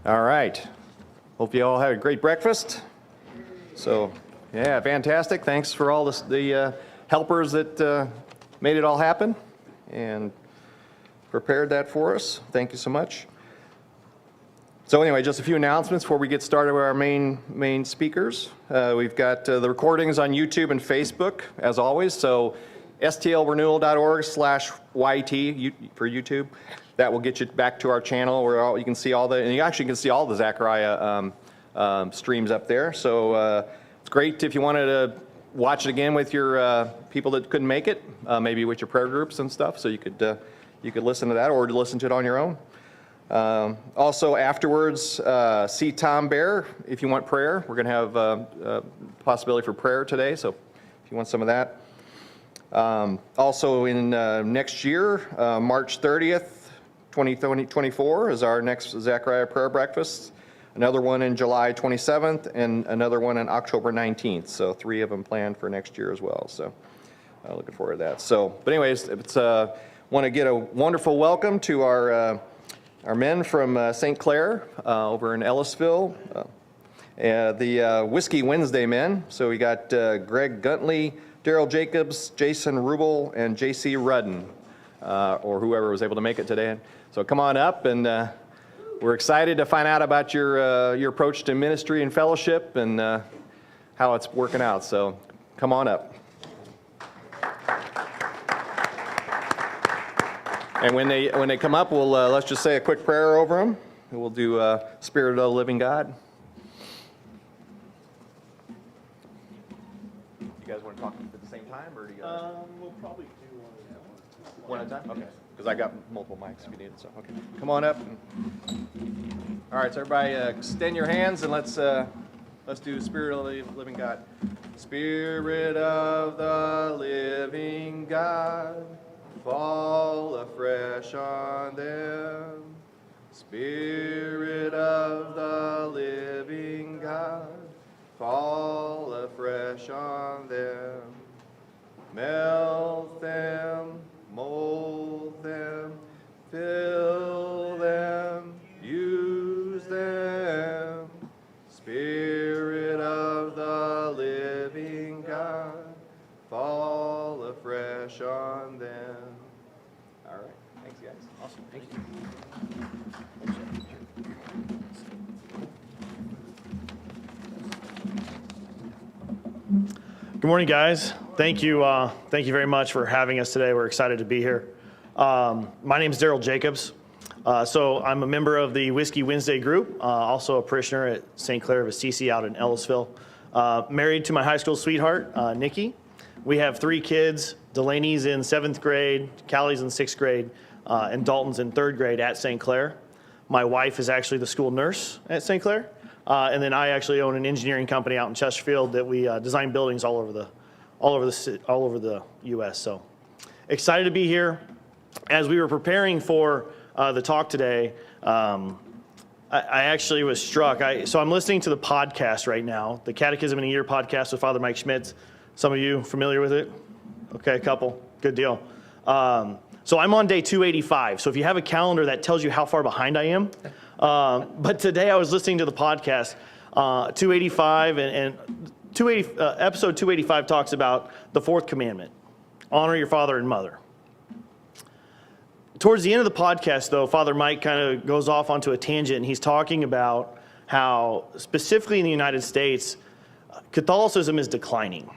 All right. Hope you all had a great breakfast. So, yeah, fantastic. Thanks for all the helpers that made it all happen and prepared that for us. Thank you so much. So anyway, just a few announcements before we get started with our main speakers. We've got the recordings on YouTube and Facebook, as always. So stlrenewal.org/YT for YouTube. That will get you back to our channel where you can see and you actually can see all the Zechariah streams up there. So it's great if you wanted to watch it again with your people that couldn't make it, maybe with your prayer groups and stuff. So you could listen to that or listen to it on your own. Also afterwards, see Tom Bear if you want prayer. We're going to have a possibility for prayer today. So if you want some of that. Also in next year, March 30th, 2024 is our next Zechariah prayer breakfast. Another one in July 27th and another one on October 19th. So 3 of them planned for next year as well. So looking forward to that. So, but anyways, want to get a wonderful welcome to our men from St. Clair over in Ellisville, the Whiskey Wednesday men. So we got Greg Guntley, Daryl Jacobs, Jason Rubel, and J.C. Rudden, or whoever was able to make it today. So come on up, and we're excited to find out about your approach to ministry and fellowship and how it's working out. So come on up. And when they come up, we'll let's just say a quick prayer over them. And we'll do Spirit of the Living God. You guys want to talk at the same time, or do you guys? We'll probably do one at a time? Okay. Because I got multiple mics if you need it. So okay, come on up. All right, so everybody, extend your hands and let's do Spirit of the Living God. Spirit of the Living God, fall afresh on them. Spirit of the Living God, fall afresh on them. Melt them, mold them, fill them, use them. Spirit of the Living God, fall afresh on them. All right. Thanks, guys. Awesome. Thank you. Good morning, guys. Thank you very much for having us today. We're excited to be here. My name is Daryl Jacobs. So I'm a member of the Whiskey Wednesday group, also a parishioner at St. Clair of Assisi out in Ellisville. Married to my high school sweetheart, Nikki. We have 3 kids. Delaney's in 7th grade, Callie's in 6th grade, and Dalton's in 3rd grade at St. Clair. My wife is actually the school nurse at St. Clair. And then I actually own an engineering company out in Chesterfield that we design buildings all over the U.S. So excited to be here. As we were preparing for the talk today, I actually was struck. So I'm listening to the podcast right now, the Catechism in a Year podcast with Father Mike Schmitz. Some of you familiar with it? Okay, a couple. Good deal. So I'm on day 285. So if you have a calendar, that tells you how far behind I am. But today I was listening to the podcast, 285, and episode 285 talks about the 4th commandment, honor your father and mother. Towards the end of the podcast, though, Father Mike kind of goes off onto a tangent, and he's talking about how, specifically in the United States, Catholicism is declining,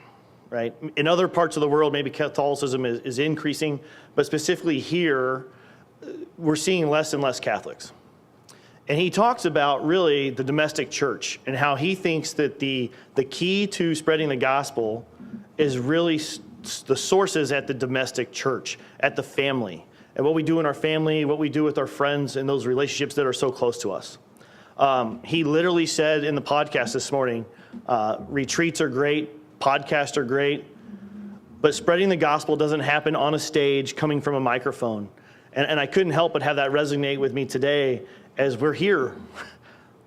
right? In other parts of the world, maybe Catholicism is increasing, but specifically here, we're seeing less and less Catholics. And he talks about really the domestic church and how he thinks that the key to spreading the gospel is really the sources at the domestic church, at the family, and what we do in our family, what we do with our friends and those relationships that are so close to us. He literally said in the podcast this morning, retreats are great, podcasts are great, but spreading the gospel doesn't happen on a stage coming from a microphone. And I couldn't help but have that resonate with me today as we're here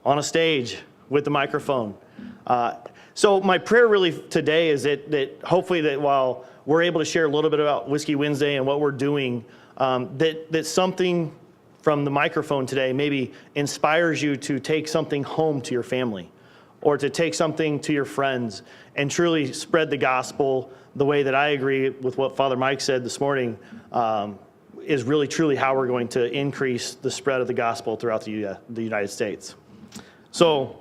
on a stage with the microphone. So my prayer really today is that hopefully that while we're able to share a little bit about Whiskey Wednesday and what we're doing, that something from the microphone today maybe inspires you to take something home to your family or to take something to your friends and truly spread the gospel the way that I agree with what Father Mike said this morning, is really truly how we're going to increase the spread of the gospel throughout the United States. So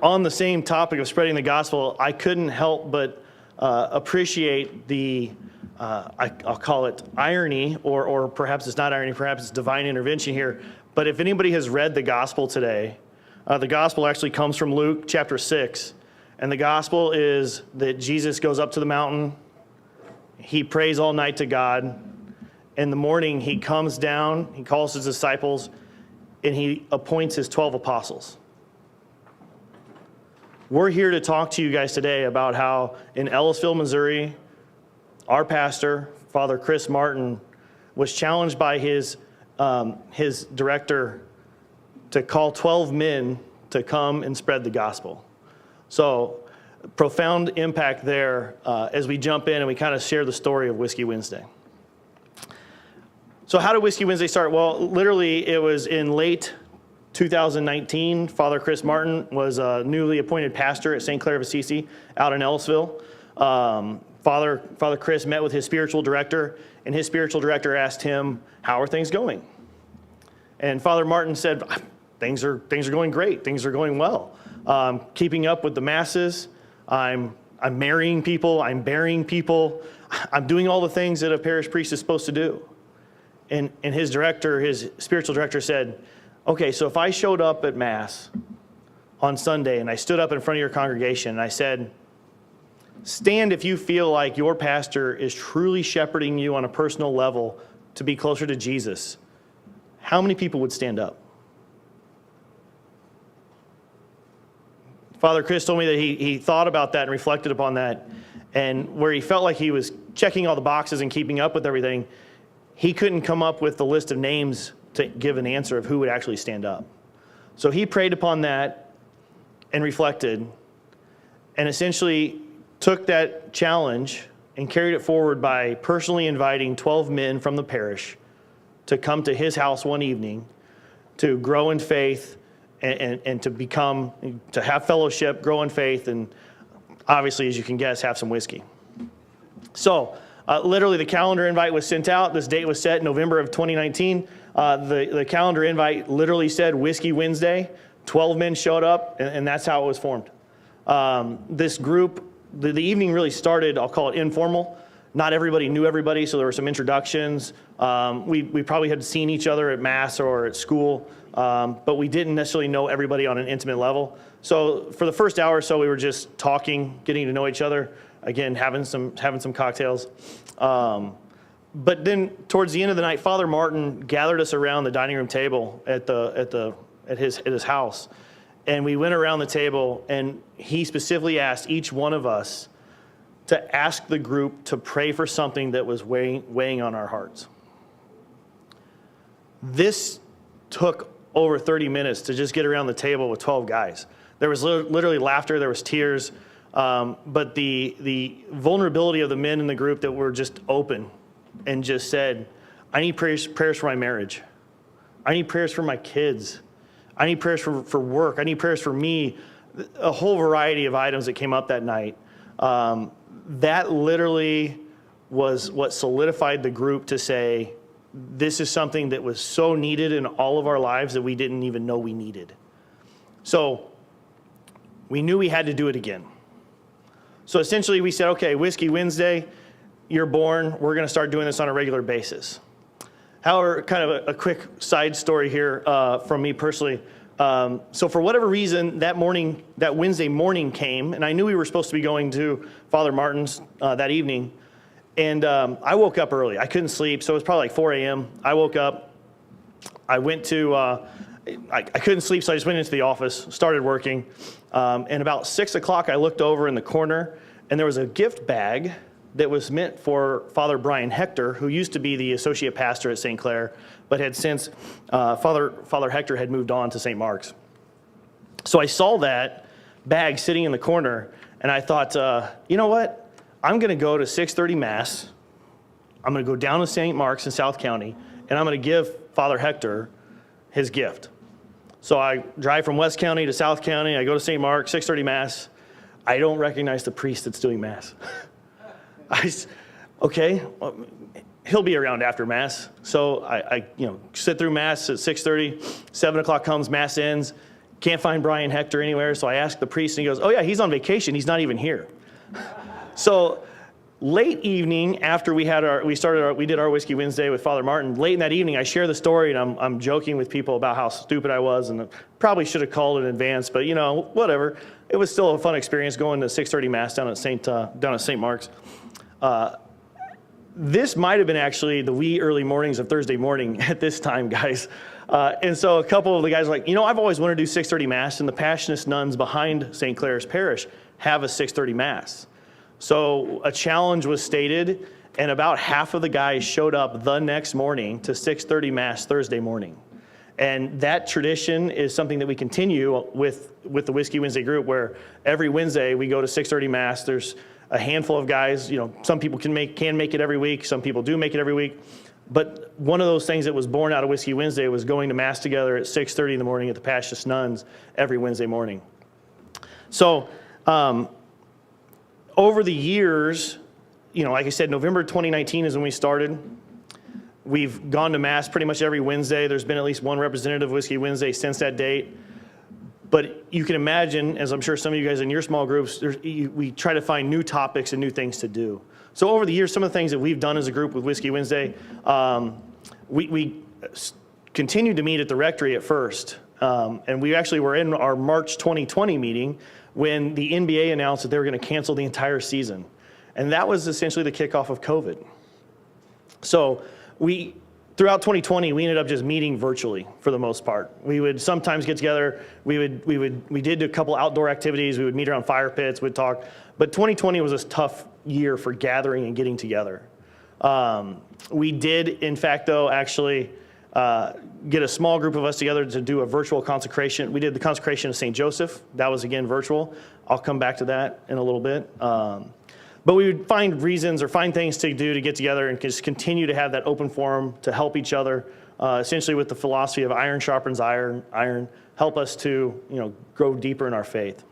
on the same topic of spreading the gospel, I couldn't help but appreciate the, I'll call it irony, or perhaps it's not irony, perhaps it's divine intervention here. But if anybody has read the gospel today, the gospel actually comes from Luke chapter 6. And the gospel is that Jesus goes up to the mountain, he prays all night to God. In the morning, he comes down, he calls his disciples, and he appoints his 12 apostles. We're here to talk to you guys today about how in Ellisville, Missouri, our pastor, Father Chris Martin, was challenged by his director to call 12 men to come and spread the gospel. So profound impact there as we jump in and we kind of share the story of Whiskey Wednesday. So how did Whiskey Wednesday start? Well, literally it was in late 2019. Father Chris Martin was a newly appointed pastor at St. Clair of Assisi out in Ellisville. Father Chris met with his spiritual director, and his spiritual director asked him, "How are things going?" And Father Martin said, Things are going great. Things are going well. Keeping up with the masses. I'm marrying people. I'm burying people. I'm doing all the things that a parish priest is supposed to do." And his spiritual director said, "Okay, so if I showed up at Mass on Sunday and I stood up in front of your congregation and I said, 'Stand if you feel like your pastor is truly shepherding you on a personal level to be closer to Jesus,' how many people would stand up?" Father Chris told me that he thought about that and reflected upon that, and where he felt like he was checking all the boxes and keeping up with everything, he couldn't come up with the list of names to give an answer of who would actually stand up. So he prayed upon that and reflected, and essentially took that challenge and carried it forward by personally inviting 12 men from the parish to come to his house one evening to grow in faith and to have fellowship, grow in faith, and obviously, as you can guess, have some whiskey. So literally the calendar invite was sent out. This date was set in November of 2019. The calendar invite literally said Whiskey Wednesday. 12 men showed up, and that's how it was formed. This group, the evening really started, I'll call it informal. Not everybody knew everybody, so there were some introductions. We probably had seen each other at Mass or at school, but we didn't necessarily know everybody on an intimate level. So for the first hour or so, we were just talking, getting to know each other, again, having some cocktails. But then towards the end of the night, Father Martin gathered us around the dining room table at his house, and we went around the table, and he specifically asked each one of us to ask the group to pray for something that was weighing on our hearts. This took over 30 minutes to just get around the table with 12 guys. There was literally laughter, there was tears, but the vulnerability of the men in the group that were just open and just said, "I need prayers for my marriage. I need prayers for my kids. I need prayers for work. I need prayers for me." A whole variety of items that came up that night. That literally was what solidified the group to say, this is something that was so needed in all of our lives that we didn't even know we needed. So we knew we had to do it again. So essentially we said, okay, Whiskey Wednesday, you're born. We're going to start doing this on a regular basis. However, kind of a quick side story here from me personally. So for whatever reason, that Wednesday morning came, and I knew we were supposed to be going to Father Martin's that evening. And I woke up early. I couldn't sleep, so it was probably like 4 a.m. I woke up. I went to, I couldn't sleep, so I just went into the office, started working. And about 6 o'clock, I looked over in the corner, and there was a gift bag that was meant for Father Brian Hector, who used to be the associate pastor at St. Clair, but had since, Father Hector had moved on to St. Mark's. So I saw that, bag sitting in the corner, and I thought, you know what? I'm going to go to 6:30 Mass. I'm going to go down to St. Mark's in South County, and I'm going to give Father Hector his gift. So I drive from West County to South County. I go to St. Mark's, 6:30 Mass. I don't recognize the priest that's doing Mass. Okay, well, he'll be around after Mass. So I sit through Mass at 6:30, 7 o'clock comes, Mass ends. Can't find Brian Hector anywhere. So I ask the priest, and he goes, oh yeah, he's on vacation. He's not even here. So late evening, after we did our Whiskey Wednesday with Father Martin, late in that evening, I share the story, and I'm joking with people about how stupid I was, and probably should have called in advance, but whatever. It was still a fun experience going to 6:30 Mass down at St. Mark's. This might have been actually the wee early mornings of Thursday morning at this time, guys. And so a couple of the guys were like, I've always wanted to do 6:30 Mass, and the Passionist nuns behind St. Clair's Parish have a 6:30 Mass. So a challenge was stated, and about half of the guys showed up the next morning to 6:30 Mass Thursday morning. And that tradition is something that we continue with the Whiskey Wednesday group, where every Wednesday we go to 6:30 Mass. There's a handful of guys, some people can make it every week, some people do make it every week. But one of those things that was born out of Whiskey Wednesday was going to Mass together at 6:30 in the morning at the Passionist Nuns every Wednesday morning. So over the years, like I said, November 2019 is when we started. We've gone to Mass pretty much every Wednesday. There's been at least one representative of Whiskey Wednesday since that date. But you can imagine, as I'm sure some of you guys in your small groups, we try to find new topics and new things to do. So over the years, some of the things that we've done as a group with Whiskey Wednesday, we continued to meet at the rectory at first. And we actually were in our March 2020 meeting when the NBA announced that they were going to cancel the entire season. And that was essentially the kickoff of COVID. So throughout 2020, we ended up just meeting virtually for the most part. We would sometimes get together. We did a couple outdoor activities. We would meet around fire pits. We'd talk. But 2020 was a tough year for gathering and getting together. We did, in fact, though, actually get a small group of us together to do a virtual consecration. We did the consecration of St. Joseph. That was, again, virtual. I'll come back to that in a little bit. But we would find reasons or find things to do to get together and just continue to have that open forum to help each other, essentially with the philosophy of iron sharpens iron, help us to grow deeper in our faith.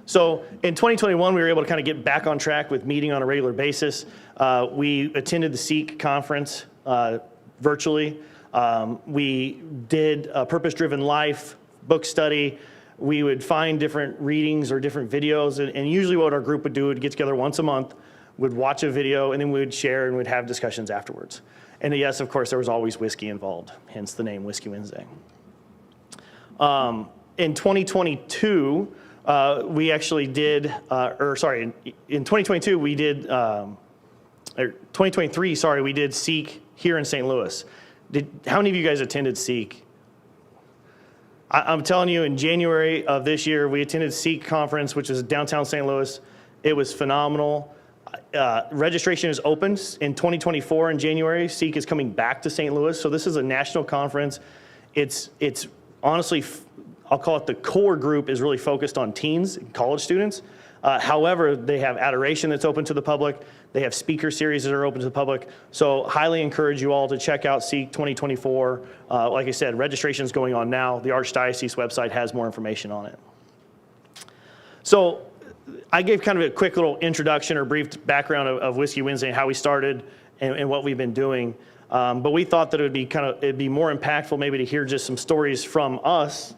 So in 2021, we were able to kind of get back on track with meeting on a regular basis. We attended the Seek conference virtually. We did a purpose-driven life book study. We would find different readings or different videos, and usually what our group would do would get together once a month, would watch a video, and then we would share and we'd have discussions afterwards. And yes, of course, there was always whiskey involved, hence the name Whiskey Wednesday. In 2022, we actually did, in 2022, we did, 2023, sorry, we did Seek here in St. Louis. How many of you guys attended Seek? I'm telling you, in January of this year, we attended Seek conference, which is downtown St. Louis. It was phenomenal. Registration is open in 2024 in January. Seek is coming back to St. Louis. So this is a national conference. It's honestly, I'll call it the core group is really focused on teens, college students. However, they have adoration that's open to the public. They have speaker series that are open to the public. So highly encourage you all to check out Seek 2024. Like I said, registration is going on now. The Archdiocese website has more information on it. So I gave kind of a quick little introduction or brief background of Whiskey Wednesday and how we started and what we've been doing. But we thought that it'd be more impactful maybe to hear just some stories from us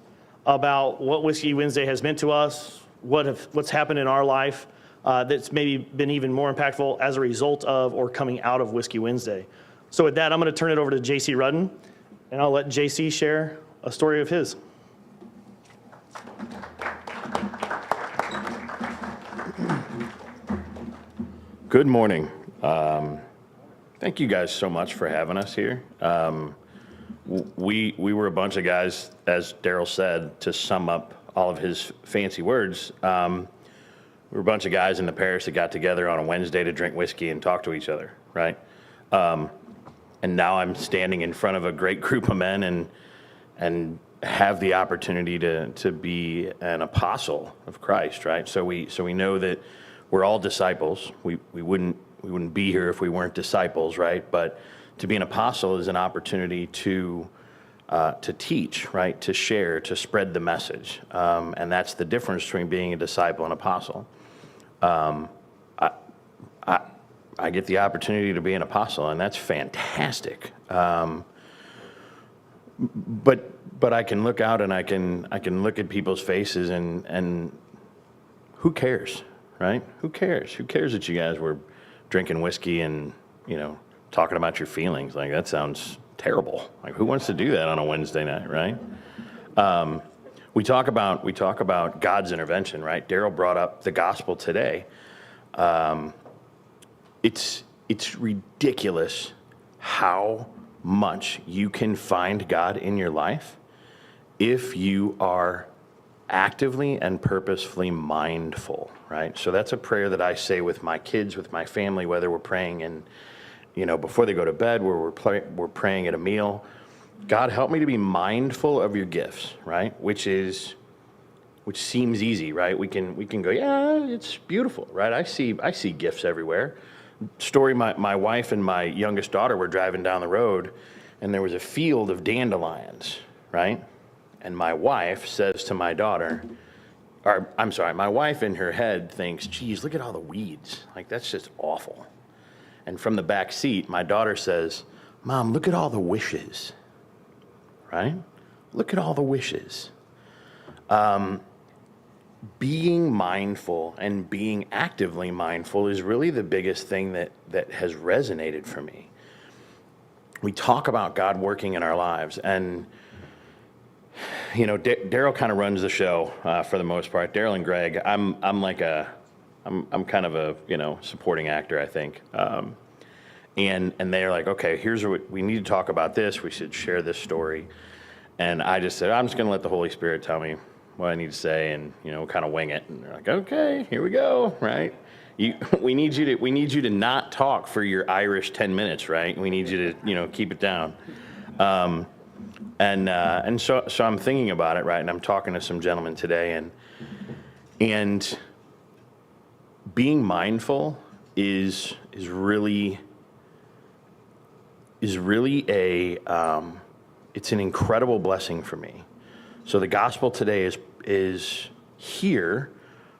about what Whiskey Wednesday has meant to us, what's happened in our life that's maybe been even more impactful as a result of or coming out of Whiskey Wednesday. So with that, I'm going to turn it over to JC Rudden, and I'll let JC share a story of his. Good morning. Thank you guys so much for having us here. We were a bunch of guys, as Daryl said, to sum up all of his fancy words. We were a bunch of guys in the parish that got together on a Wednesday to drink whiskey and talk to each other, right? And now I'm standing in front of a great group of men and have the opportunity to be an apostle of Christ, right? So we know that we're all disciples. We wouldn't be here if we weren't disciples, right? But to be an apostle is an opportunity to teach, right? To share, to spread the message, and that's the difference between being a disciple and apostle. I get the opportunity to be an apostle, and that's fantastic. But I can look out and I can look at people's faces and who cares, right? Who cares? Who cares that you guys were drinking whiskey and, talking about your feelings? Like, that sounds terrible. Like, who wants to do that on a Wednesday night, right? We talk about God's intervention, right? Daryl brought up the gospel today. It's ridiculous how much you can find God in your life if you are actively and purposefully mindful, right? So that's a prayer that I say with my kids, with my family, whether we're praying and, before they go to bed, where we're praying at a meal. God, help me to be mindful of your gifts, right? Which seems easy, right? We can go, yeah, it's beautiful, right? I see gifts everywhere. Story, my wife and my youngest daughter were driving down the road, and there was a field of dandelions, right? And my wife says to my daughter, my wife in her head thinks, geez, look at all the weeds. Like, that's just awful. And from the back seat, my daughter says, Mom, look at all the wishes, right? Look at all the wishes. Being mindful and being actively mindful is really the biggest thing that has resonated for me. We talk about God working in our lives, and Daryl kind of runs the show for the most part. Daryl and Greg, I'm kind of a supporting actor, I think. And they're like, okay, here's what we need to talk about. This we should share this story, and I just said, I'm just going to let the Holy Spirit tell me what I need to say, and kind of wing it. And they're like, okay, here we go, right? We need you to not talk for your Irish 10 minutes, right? We need you to keep it down. And so I'm thinking about it, right? And I'm talking to some gentlemen today, and being mindful is really it's an incredible blessing for me. So the gospel today is here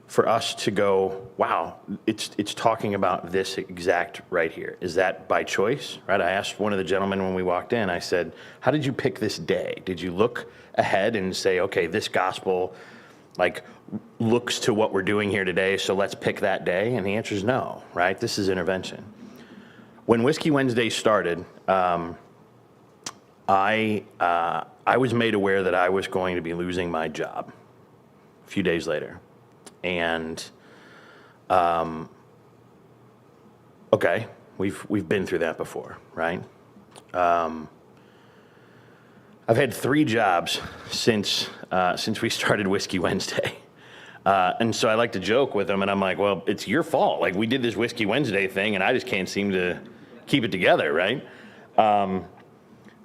for us to go, wow, it's talking about this exact right here. Is that by choice, right? I asked one of the gentlemen when we walked in, I said, how did you pick this day? Did you look ahead and say, okay, this gospel looks to what we're doing here today, so let's pick that day? And the answer is no, right? This is intervention. When Whiskey Wednesday started, I was made aware that I was going to be losing my job a few days later. And, okay, we've been through that before, right? I've had 3 jobs since we started Whiskey Wednesday. And so I like to joke with them, and I'm like, well, it's your fault. Like, we did this Whiskey Wednesday thing, and I just can't seem to keep it together, right?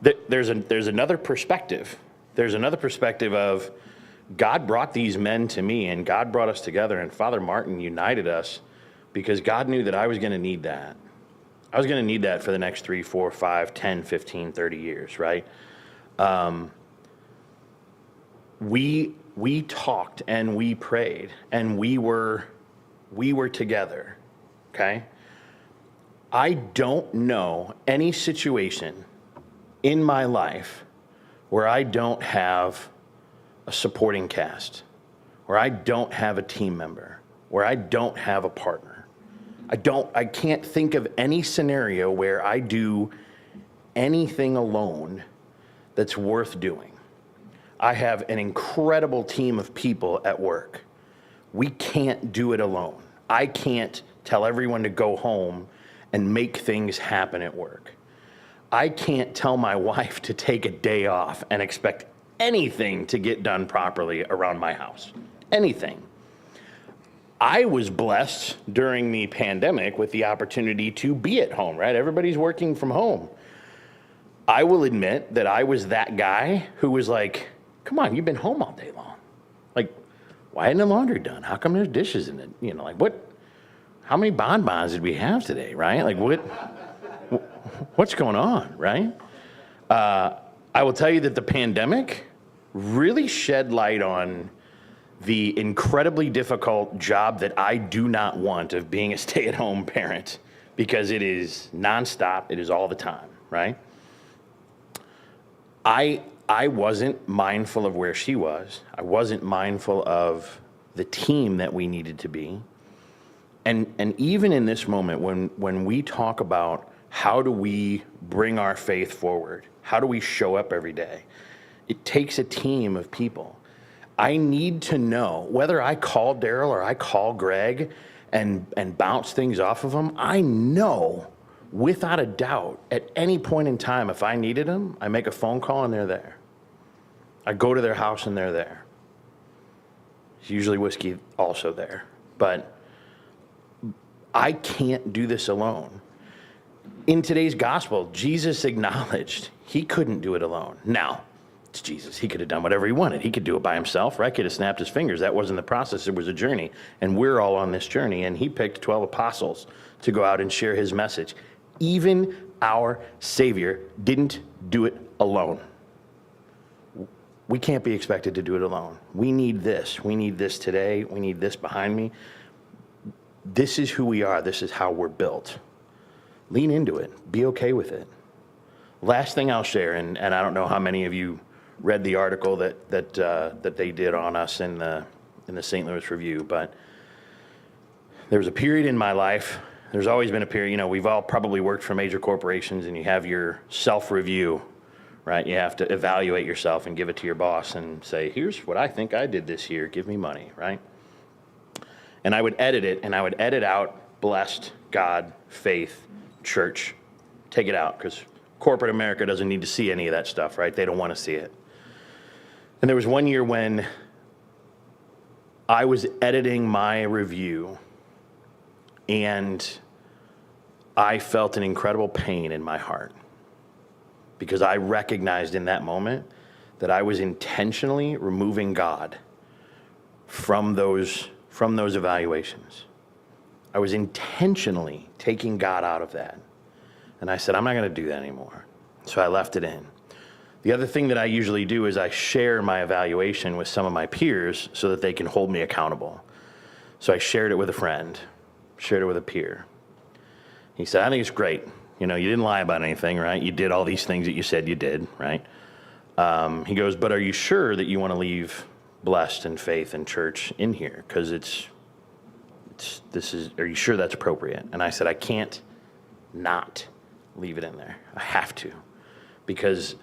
There's another perspective. There's another perspective of God brought these men to me, and God brought us together, and Father Martin united us because God knew that I was going to need that. I was going to need that for the next 3, 4, 5, 10, 15, 30 years, right? We talked and we prayed and we were together, okay? I don't know any situation in my life where I don't have a supporting cast, where I don't have a team member, where I don't have a partner. I can't think of any scenario where I do anything alone that's worth doing. I have an incredible team of people at work. We can't do it alone. I can't tell everyone to go home and make things happen at work. I can't tell my wife to take a day off and expect anything to get done properly around my house. Anything. I was blessed during the pandemic with the opportunity to be at home, right? Everybody's working from home. I will admit that I was that guy who was like, come on, you've been home all day long. Like, why isn't the laundry done? How come there's dishes in it? You know, like how many bonbons did we have today, right? Like what's going on, right? I will tell you that the pandemic really shed light on the incredibly difficult job that I do not want of being a stay-at-home parent, because it is nonstop, it is all the time, right? I wasn't mindful of where she was. I wasn't mindful of the team that we needed to be. And even in this moment, when we talk about how do we bring our faith forward, how do we show up every day, it takes a team of people. I need to know whether I call Daryl or I call Greg and bounce things off of them. I know without a doubt at any point in time, if I needed them, I make a phone call and they're there. I go to their house and they're there. It's usually Whiskey also there. But I can't do this alone. In today's gospel, Jesus acknowledged he couldn't do it alone. Now, it's Jesus. He could have done whatever he wanted. He could do it by himself, right? Could have snapped his fingers. That wasn't the process. It was a journey. And we're all on this journey. And he picked 12 apostles to go out and share his message. Even our Savior didn't do it alone. We can't be expected to do it alone. We need this. We need this today. We need this behind me. This is who we are. This is how we're built. Lean into it. Be okay with it. Last thing I'll share, and I don't know how many of you read the article that they did on us in the St. Louis Review, but there was a period in my life. There's always been a period. You know, we've all probably worked for major corporations, and you have your self-review, right? You have to evaluate yourself and give it to your boss and say, here's what I think I did this year. Give me money, right? And I would edit it, and I would edit out blessed, God, faith, church. Take it out, because corporate America doesn't need to see any of that stuff, right? They don't want to see it. And there was one year when I was editing my review, and I felt an incredible pain in my heart, because I recognized in that moment that I was intentionally removing God from those evaluations. I was intentionally taking God out of that. And I said, I'm not going to do that anymore. So I left it in. The other thing that I usually do is I share my evaluation with some of my peers so that they can hold me accountable. So I shared it with a friend, shared it with a peer. He said, I think it's great. You know, you didn't lie about anything, right? You did all these things that you said you did, right? He goes, but are you sure that you want to leave blessed and faith and church in here? Because are you sure that's appropriate? And I said, I can't not leave it in there. I have to, because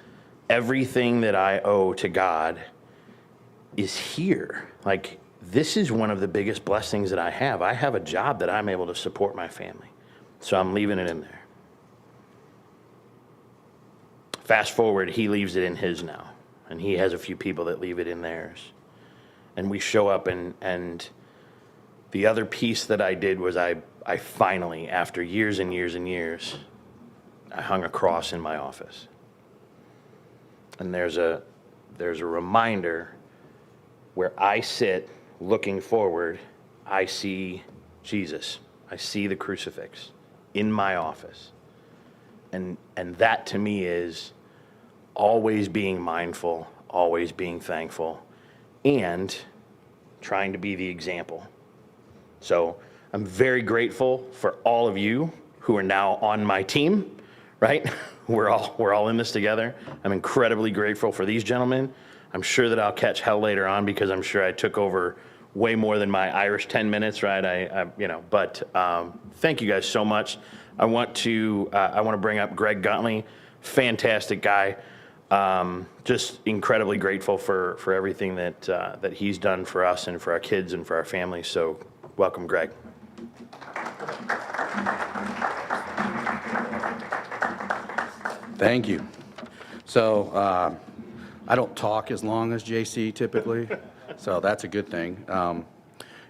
everything that I owe to God is here. Like, this is one of the biggest blessings that I have. I have a job that I'm able to support my family. So I'm leaving it in there. Fast forward, he leaves it in his now. And he has a few people that leave it in theirs. And we show up, and the other piece that I did was I finally, after years and years and years, I hung a cross in my office. And there's a reminder where I sit looking forward. I see Jesus. I see the crucifix in my office. And that to me is always being mindful, always being thankful, and trying to be the example. So I'm very grateful for all of you who are now on my team, right? We're all in this together. I'm incredibly grateful for these gentlemen. I'm sure that I'll catch hell later on, because I'm sure I took over way more than my Irish 10 minutes, right? But thank you guys so much. I want to bring up Greg Guntley, fantastic guy. Just incredibly grateful for everything that he's done for us and for our kids and for our families. So welcome, Greg. Thank you. So I don't talk as long as JC typically, so that's a good thing.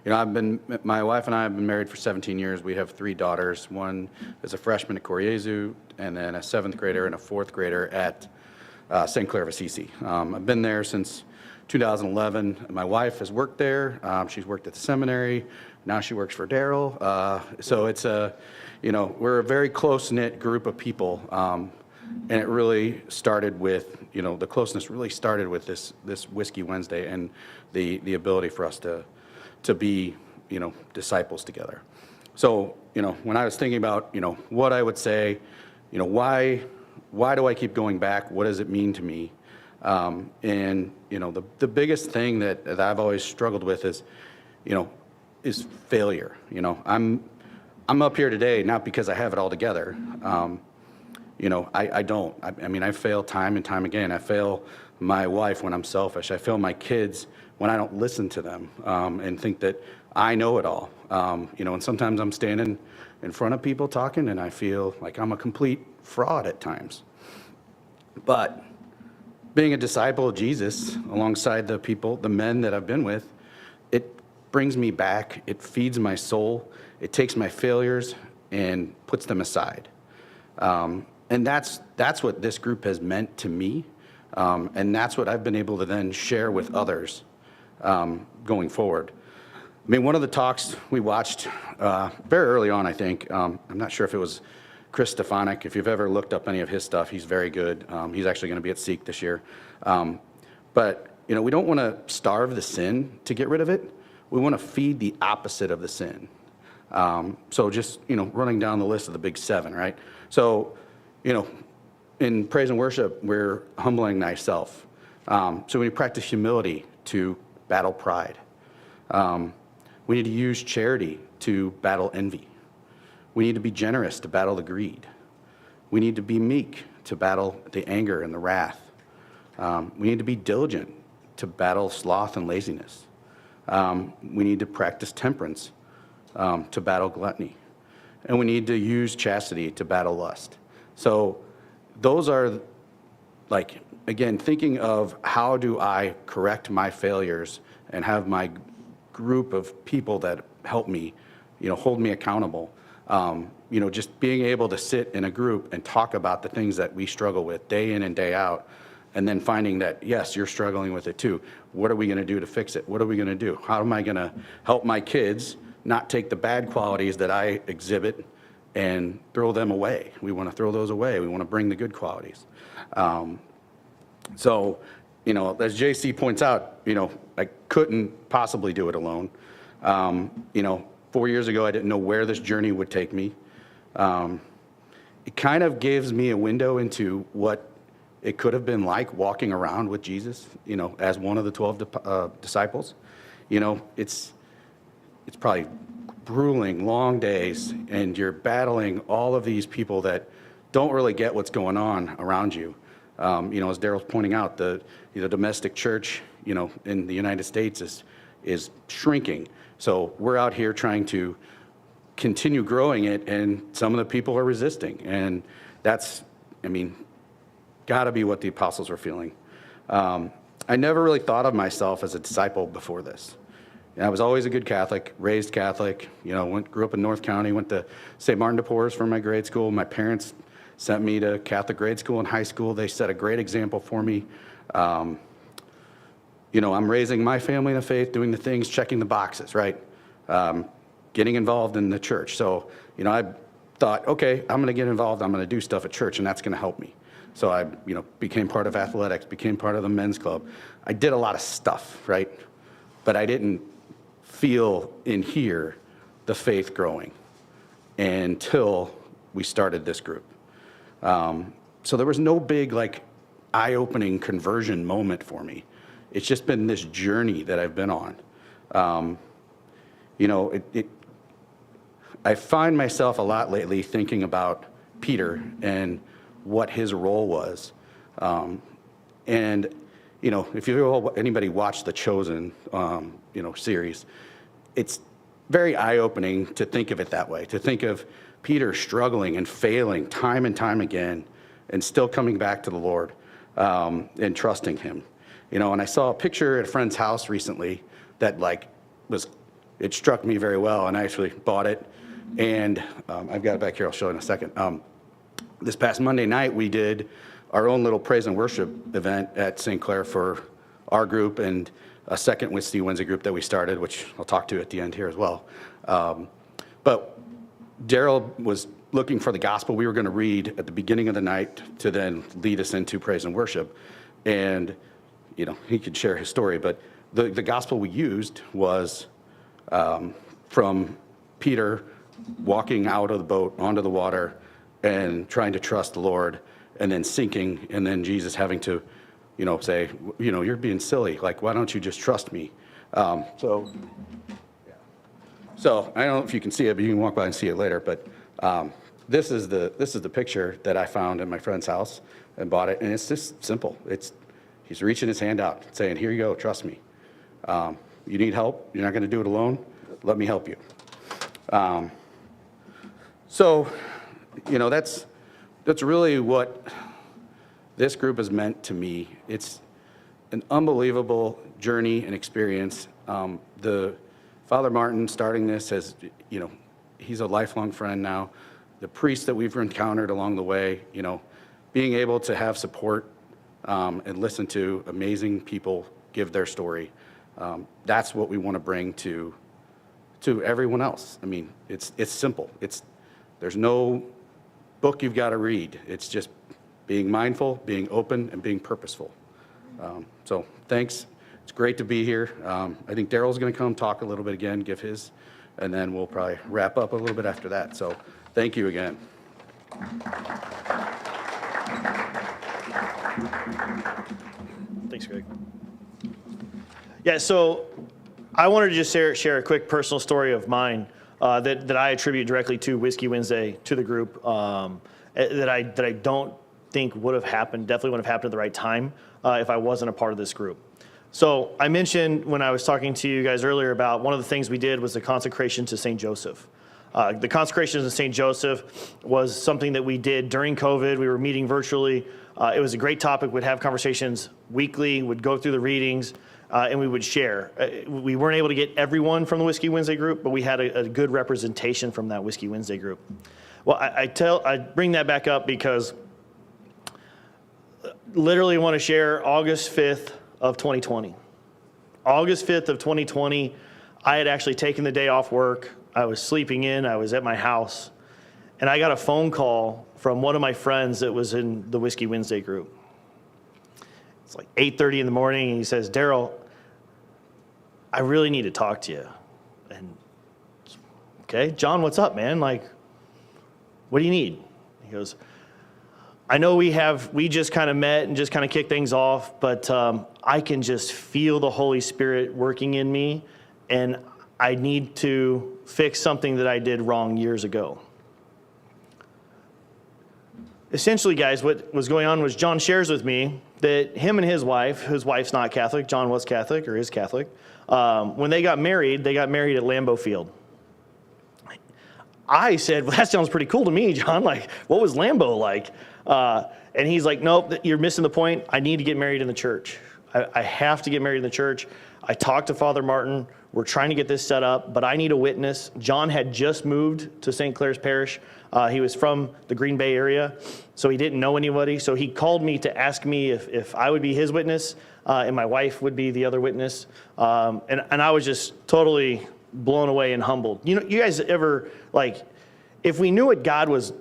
My wife and I have been married for 17 years. We have 3 daughters. One is a freshman at Coriezu, and then a 7th grader and a 4th grader at St. Clair of Assisi. I've been there since 2011. My wife has worked there. She's worked at the seminary. Now she works for Daryl. So it's we're a very close-knit group of people. And it really started with, the closeness really started with this Whiskey Wednesday and the ability for us to be, disciples together. So, when I was thinking about, what I would say, why do I keep going back? What does it mean to me? And, the biggest thing that I've always struggled with is failure. I'm up here today not because I have it all together. I don't. I fail time and time again. I fail my wife when I'm selfish. I fail my kids when I don't listen to them and think that I know it all. And sometimes I'm standing in front of people talking and I feel like I'm a complete fraud at times. But being a disciple of Jesus alongside the people, the men that I've been with, it brings me back. It feeds my soul. It takes my failures and puts them aside. And that's what this group has meant to me. And that's what I've been able to then share with others going forward. One of the talks we watched very early on, I think, I'm not sure if it was Chris Stefanik. If you've ever looked up any of his stuff, he's very good. He's actually going to be at Seek this year. But, we don't want to starve the sin to get rid of it. We want to feed the opposite of the sin. So just, running down the list of the big 7, right? So, in praise and worship, we're humbling thyself. So we practice humility to battle pride. We need to use charity to battle envy. We need to be generous to battle the greed. We need to be meek to battle the anger and the wrath. We need to be diligent to battle sloth and laziness. We need to practice temperance to battle gluttony. And we need to use chastity to battle lust. So those are, again, thinking of how do I correct my failures and have my group of people that help me, hold me accountable. Just being able to sit in a group and talk about the things that we struggle with day in and day out, and then finding that, yes, you're struggling with it too. What are we going to do to fix it? What are we going to do? How am I going to help my kids not take the bad qualities that I exhibit and throw them away? We want to throw those away. We want to bring the good qualities. So, as JC points out, I couldn't possibly do it alone. 4 years ago, I didn't know where this journey would take me. It kind of gives me a window into what it could have been like walking around with Jesus, as one of the 12 disciples. It's probably grueling, long days, and you're battling all of these people that don't really get what's going on around you. As Daryl's pointing out, the domestic church, in the United States is shrinking. So we're out here trying to continue growing it, and some of the people are resisting. And that's, got to be what the apostles were feeling. I never really thought of myself as a disciple before this. I was always a good Catholic, raised Catholic, grew up in North County, went to St. Martin de Porres for my grade school. My parents sent me to Catholic grade school and high school. They set a great example for me. I'm raising my family in the faith, doing the things, checking the boxes, right? Getting involved in the church. So, I thought, okay, I'm going to get involved. I'm going to do stuff at church, and that's going to help me. So I, became part of athletics, became part of the men's club. I did a lot of stuff, right? But I didn't feel in here the faith growing until we started this group. So there was no big, eye-opening conversion moment for me. It's just been this journey that I've been on. I find myself a lot lately thinking about Peter and what his role was. If anybody watched the Chosen, series, it's very eye-opening to think of it that way, to think of Peter struggling and failing time and time again and still coming back to the Lord and trusting him. And I saw a picture at a friend's house recently that it struck me very well, and I actually bought it. And I've got it back here, I'll show you in a second. This past Monday night, we did our own little praise and worship event at St. Clair for our group and a second Whiskey Wed group that we started, which I'll talk to at the end here as well. But Daryl was looking for the gospel we were going to read at the beginning of the night to then lead us into praise and worship. And, he could share his story, but the gospel we used was from Peter walking out of the boat onto the water and trying to trust the Lord and then sinking, and then Jesus having to, say, you're being silly. Like, why don't you just trust me? So I don't know if you can see it, but you can walk by and see it later. But this is the picture that I found in my friend's house and bought it, and it's just simple. He's reaching his hand out, saying, "Here you go, trust me. You need help. You're not going to do it alone. Let me help you." So, that's really what this group has meant to me. It's an unbelievable journey and experience. The Father Martin starting this as, he's a lifelong friend now. The priests that we've encountered along the way, being able to have support and listen to amazing people give their story. That's what we want to bring to everyone else. I mean, it's simple. There's no book you've got to read. It's just being mindful, being open, and being purposeful. So thanks. It's great to be here. I think Daryl's going to come talk a little bit again, give his, and then we'll probably wrap up a little bit after that. So thank you again. Thanks, Greg. Yeah, so I wanted to just share a quick personal story of mine that I attribute directly to Whiskey Wednesday, to the group, that I don't think would have happened, definitely would have happened at the right time if I wasn't a part of this group. So I mentioned when I was talking to you guys earlier about one of the things we did was the consecration to St. Joseph. The consecration to St. Joseph was something that we did during COVID. We were meeting virtually. It was a great topic. We'd have conversations weekly, would go through the readings, and we would share. We weren't able to get everyone from the Whiskey Wednesday group, but we had a good representation from that Whiskey Wednesday group. Well, I bring that back up because literally want to share August 5th of 2020. August 5th of 2020, I had actually taken the day off work. I was sleeping in. I was at my house. And I got a phone call from one of my friends that was in the Whiskey Wednesday group. It's like 8:30 in the morning, and he says, "Daryl, I really need to talk to you." And, okay, John, what's up, man? Like, what do you need? He goes, "I know we just kind of met and just kind of kicked things off, but I can just feel the Holy Spirit working in me, and I need to fix something that I did wrong years ago." Essentially, guys, what was going on was John shares with me that him and his wife's not Catholic, John was Catholic or is Catholic, when they got married at Lambeau Field. I said, "Well, that sounds pretty cool to me, John. Like, what was Lambeau like?" And he's like, "Nope, you're missing the point. I need to get married in the church. I have to get married in the church. I talked to Father Martin. We're trying to get this set up, but I need a witness." John had just moved to St. Clair's Parish. He was from the Green Bay area, so he didn't know anybody. So he called me to ask me if I would be his witness and my wife would be the other witness. And I was just totally blown away and humbled. You guys ever, like, if we knew what God was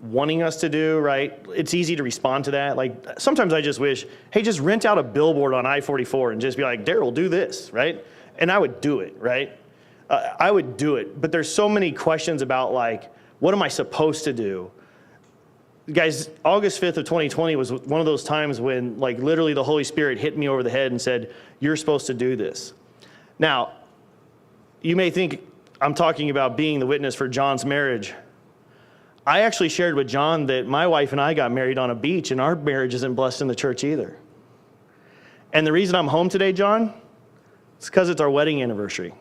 wanting us to do, right, it's easy to respond to that. Like, sometimes I just wish, hey, just rent out a billboard on I-44 and just be like, "Daryl, do this," right? And I would do it, right? I would do it. But there's so many questions about, like, what am I supposed to do? Guys, August 5th of 2020 was one of those times when, like, literally the Holy Spirit hit me over the head and said, "You're supposed to do this." Now, you may think I'm talking about being the witness for John's marriage. I actually shared with John that my wife and I got married on a beach, and our marriage isn't blessed in the church either. And the reason I'm home today, John, is because it's our wedding anniversary.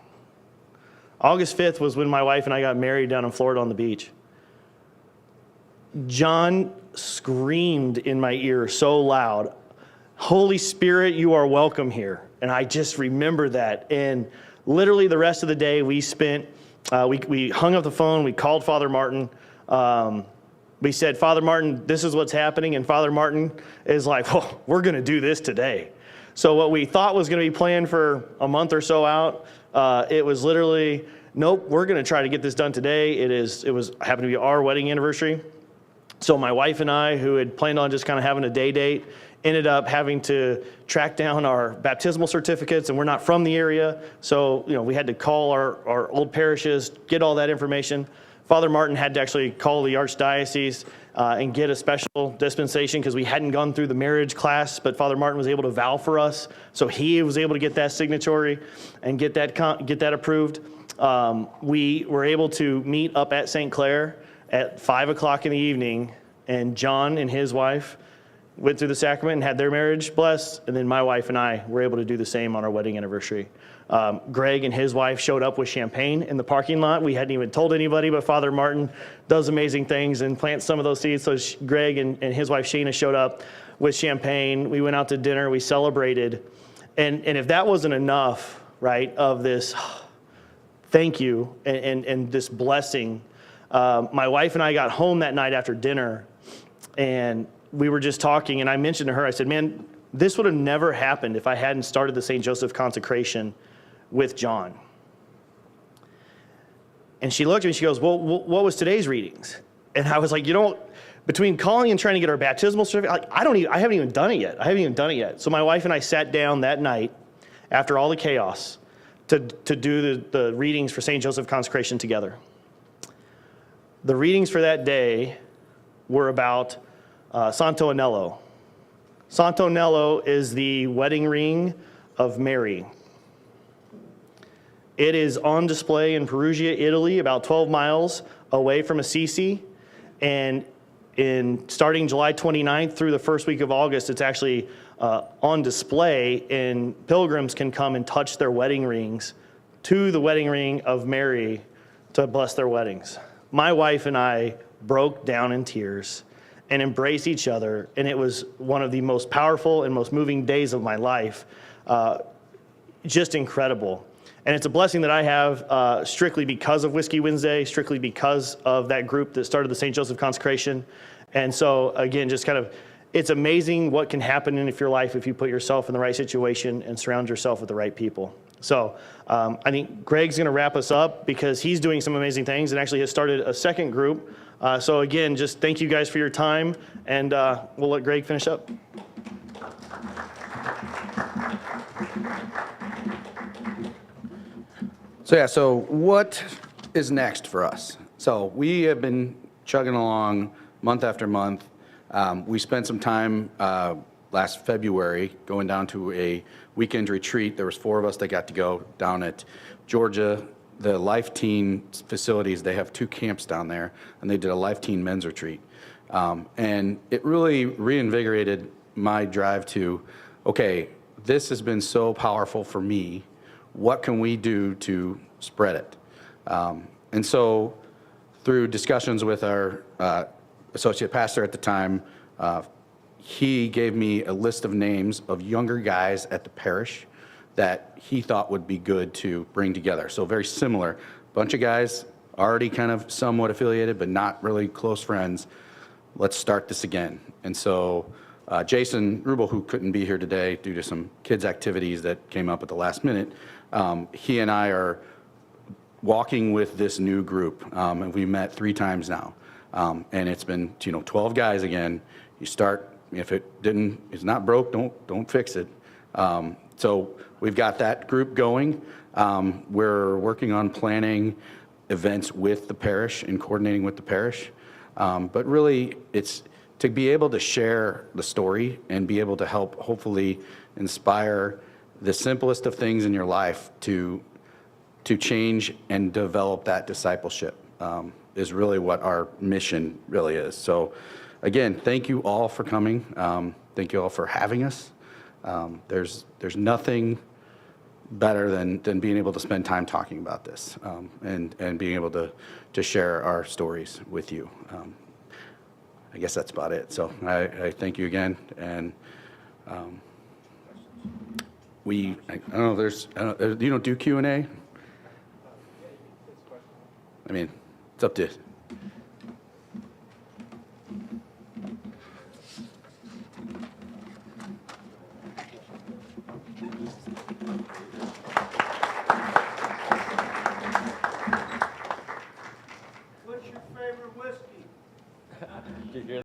August 5th was when my wife and I got married down in Florida on the beach. John screamed in my ear so loud, "Holy Spirit, you are welcome here." And I just remember that. And literally the rest of the day we spent, we hung up the phone, we called Father Martin. We said, "Father Martin, this is what's happening." And Father Martin is like, "Well, we're going to do this today." So what we thought was going to be planned for a month or so out, it was literally, nope, we're going to try to get this done today. Happened to be our wedding anniversary. So my wife and I, who had planned on just kind of having a day date, ended up having to track down our baptismal certificates, and we're not from the area. So, we had to call our old parishes, get all that information. Father Martin had to actually call the Archdiocese and get a special dispensation because we hadn't gone through the marriage class, but Father Martin was able to vow for us. So he was able to get that signatory and get that approved. We were able to meet up at St. Clair at 5 o'clock in the evening, and John and his wife went through the sacrament and had their marriage blessed, and then my wife and I were able to do the same on our wedding anniversary. Greg and his wife showed up with champagne in the parking lot. We hadn't even told anybody, but Father Martin does amazing things and plants some of those seeds. So Greg and his wife Sheena showed up with champagne. We went out to dinner. We celebrated. And if that wasn't enough, right, of this thank you and this blessing, my wife and I got home that night after dinner, and we were just talking, and I mentioned to her, I said, man, this would have never happened if I hadn't started the St. Joseph consecration with John. And she looked at me, she goes, well, what was today's readings? And I was like, between calling and trying to get our baptismal certificate, I haven't even done it yet. So my wife and I sat down that night after all the chaos to do the readings for St. Joseph consecration together. The readings for that day were about Santo Anello. Santo Anello is the wedding ring of Mary. It is on display in Perugia, Italy, about 12 miles away from Assisi. And starting July 29th through the first week of August, it's actually on display, and pilgrims can come and touch their wedding rings to the wedding ring of Mary to bless their weddings. My wife and I broke down in tears and embraced each other, and it was one of the most powerful and most moving days of my life. Just incredible. And it's a blessing that I have strictly because of Whiskey Wednesday, strictly because of that group that started the St. Joseph consecration. And so, again, just kind of, it's amazing what can happen in your life if you put yourself in the right situation and surround yourself with the right people. So I think Greg's going to wrap us up because he's doing some amazing things and actually has started a second group. So again, just thank you guys for your time, and we'll let Greg finish up. So what is next for us? So we have been chugging along month after month. We spent some time last February going down to a weekend retreat. There was 4 of us that got to go down at Georgia. The Life Teen facilities, they have 2 camps down there, and they did a Life Teen men's retreat. And it really reinvigorated my drive to, okay, this has been so powerful for me. What can we do to spread it? And so through discussions with our associate pastor at the time, he gave me a list of names of younger guys at the parish that he thought would be good to bring together. So very similar, bunch of guys already kind of somewhat affiliated, but not really close friends. Let's start this again. And so Jason Rubel, who couldn't be here today due to some kids' activities that came up at the last minute, he and I are walking with this new group, and we met 3 times now. And it's been 12 guys again. You start, if it's not broke, don't fix it. So we've got that group going. We're working on planning events with the parish and coordinating with the parish. But really, it's to be able to share the story and be able to help hopefully inspire the simplest of things in your life to change and develop that discipleship is really what our mission really is. So again, thank you all for coming. Thank you all for having us. There's nothing better than being able to spend time talking about this and being able to share our stories with you. I guess that's about it. So I thank you again. And I don't know, you don't do Q&A? I mean, it's up to